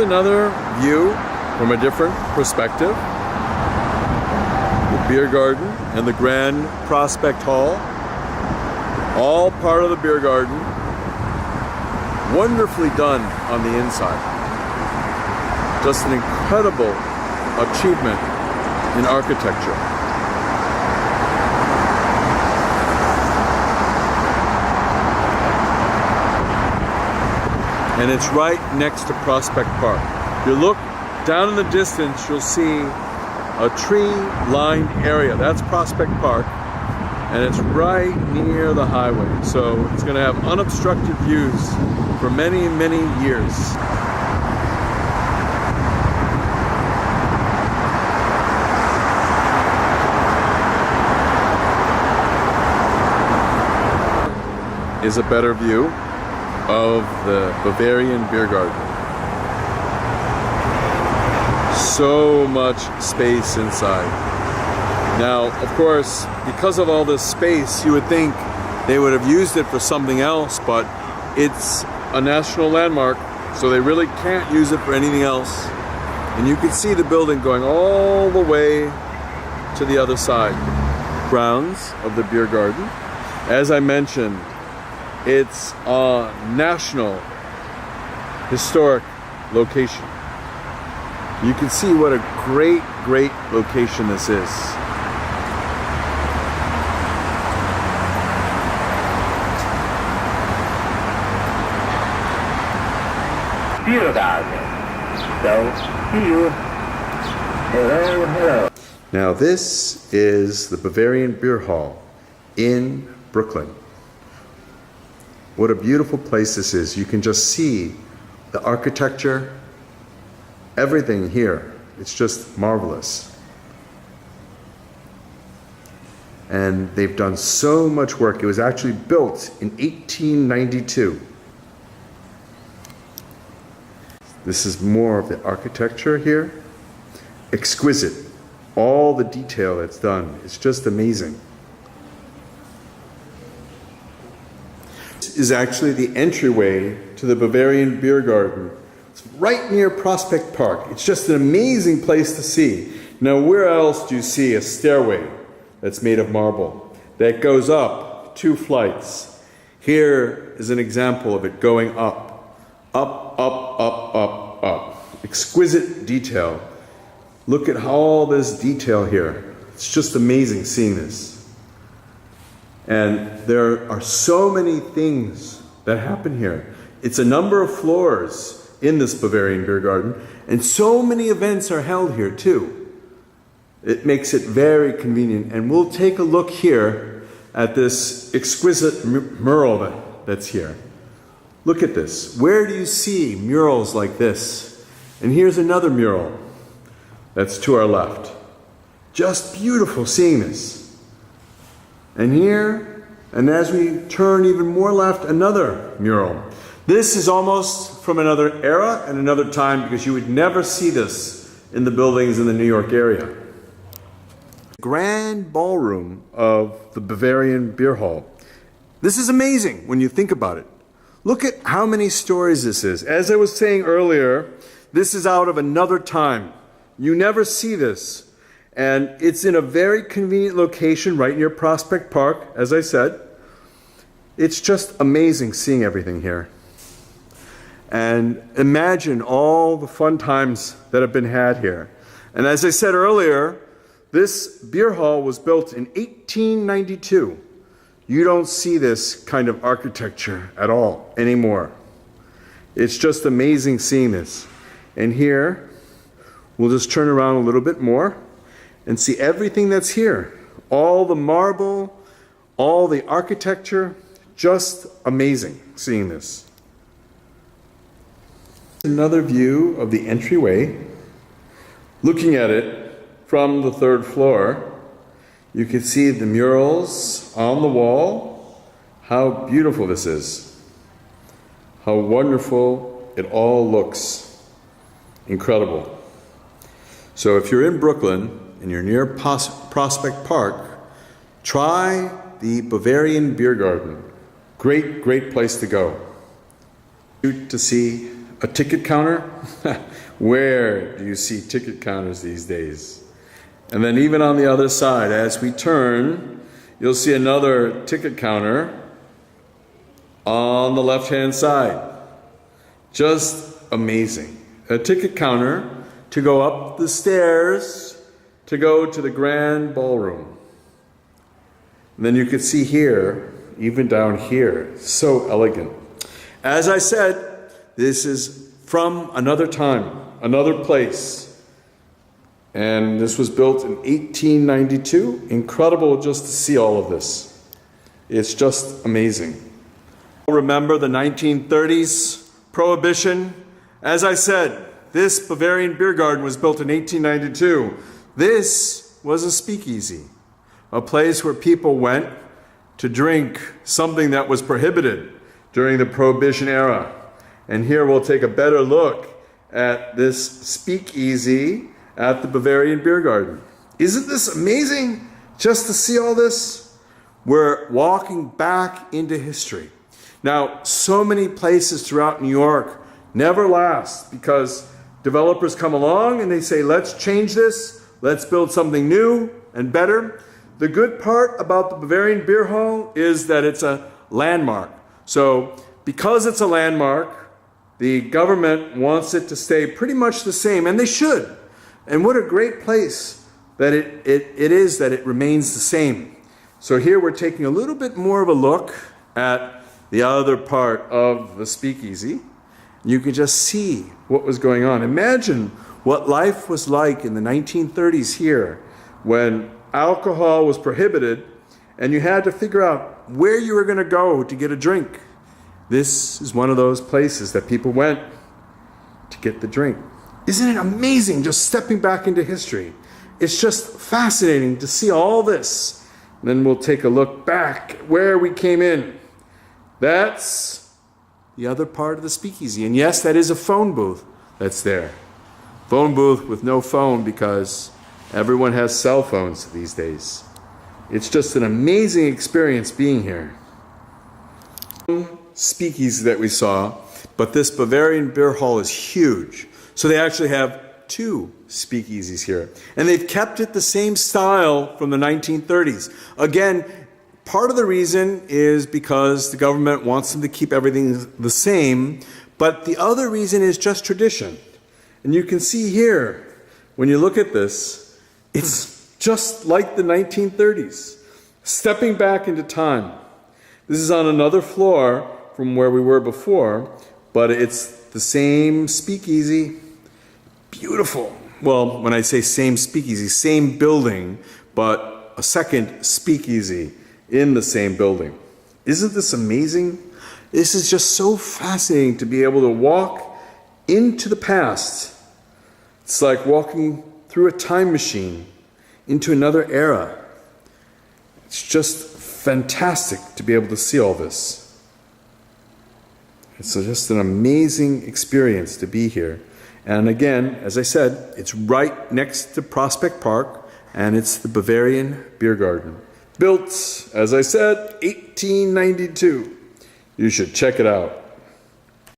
Another view from a different perspective. The beer garden and the Grand Prospect Hall, all part of the beer garden. Wonderfully done on the inside. Just an incredible achievement in architecture. And it's right next to Prospect Park. You look down in the distance, you'll see a tree-lined area. That's Prospect Park, and it's right near the highway. So it's going to have unobstructed views for many, many years. Is a better view of the Bavarian beer garden. So much space inside. Now, of course, because of all this space, you would think they would have used it for something else, but it's a national landmark, so they really can't use it for anything else. And you can see the building going all the way to the other side. Grounds of the beer garden. As I mentioned, it's a national historic location. You can see what a great, great location this is. Beer garden. So, see you. Hello, hello. Now this is the Bavarian Beer Hall in Brooklyn. What a beautiful place this is. You can just see the architecture, everything here. It's just marvelous. And they've done so much work. It was actually built in 1892. This is more of the architecture here. Exquisite. All the detail that's done. It's just amazing. Is actually the entryway to the Bavarian Beer Garden. It's right near Prospect Park. It's just an amazing place to see. Now, where else do you see a stairway that's made of marble that goes up 2 flights? Here is an example of it going up, up, up, up, up, up. Exquisite detail. Look at all this detail here. It's just amazing seeing this. And there are so many things that happen here. It's a number of floors in this Bavarian beer garden, and so many events are held here too. It makes it very convenient. And we'll take a look here at this exquisite mural that's here. Look at this. Where do you see murals like this? And here's another mural that's to our left. Just beautiful seeing this. And here, and as we turn even more left, another mural. This is almost from another era and another time, because you would never see this in the buildings in the New York area. Grand ballroom of the Bavarian Beer Hall. This is amazing when you think about it. Look at how many stories this is. As I was saying earlier, this is out of another time. You never see this. And it's in a very convenient location right near Prospect Park, as I said. It's just amazing seeing everything here. And imagine all the fun times that have been had here. And as I said earlier, this beer hall was built in 1892. You don't see this kind of architecture at all anymore. It's just amazing seeing this. And here, we'll just turn around a little bit more and see everything that's here. All the marble, all the architecture, just amazing seeing this. Another view of the entryway. Looking at it from the 3rd floor, you can see the murals on the wall. How beautiful this is. How wonderful it all looks. Incredible. So if you're in Brooklyn and you're near Prospect Park, try the Bavarian Beer Garden. Great, great place to go. To see A ticket counter? Where do you see ticket counters these days? And then even on the other side, as we turn, you'll see another ticket counter on the left-hand side. Just amazing. A ticket counter to go up the stairs to go to the grand ballroom. And then you can see here, even down here, so elegant. As I said, this is from another time, another place. And this was built in 1892. Incredible just to see all of this. It's just amazing. Remember the 1930s Prohibition? As I said, this Bavarian beer garden was built in 1892. This was a speakeasy, a place where people went to drink something that was prohibited during the Prohibition era. And here we'll take a better look at this speakeasy at the Bavarian beer garden. Isn't this amazing just to see all this? We're walking back into history. Now, so many places throughout New York never last because developers come along and they say, let's change this, let's build something new and better. The good part about the Bavarian Beer Hall is that it's a landmark. So because it's a landmark, the government wants it to stay pretty much the same, and they should. And what a great place that it is that it remains the same. So here we're taking a little bit more of a look at the other part of the speakeasy. You can just see what was going on. Imagine what life was like in the 1930s here when alcohol was prohibited and you had to figure out where you were going to go to get a drink. This is one of those places that people went to get the drink. Isn't it amazing just stepping back into history? It's just fascinating to see all this. And then we'll take a look back at where we came in. That's the other part of the speakeasy. And yes, that is a phone booth that's there. Phone booth with no phone because everyone has cell phones these days. It's just an amazing experience being here. Speakeasy that we saw, but this Bavarian Beer Hall is huge. So they actually have two speakeasies here. And they've kept it the same style from the 1930s. Again, part of the reason is because the government wants them to keep everything the same, but the other reason is just tradition. And you can see here, when you look at this, it's just like the 1930s. Stepping back into time. This is on another floor from where we were before, but it's the same speakeasy. Beautiful. Well, when I say same speakeasy, same building, but a second speakeasy in the same building. Isn't this amazing? This is just so fascinating to be able to walk into the past. It's like walking through a time machine into another era. It's just fantastic to be able to see all this. It's just an amazing experience to be here. And again, as I said, it's right next to Prospect Park, and it's the Bavarian Beer Garden. Built, as I said, 1892. You should check it out.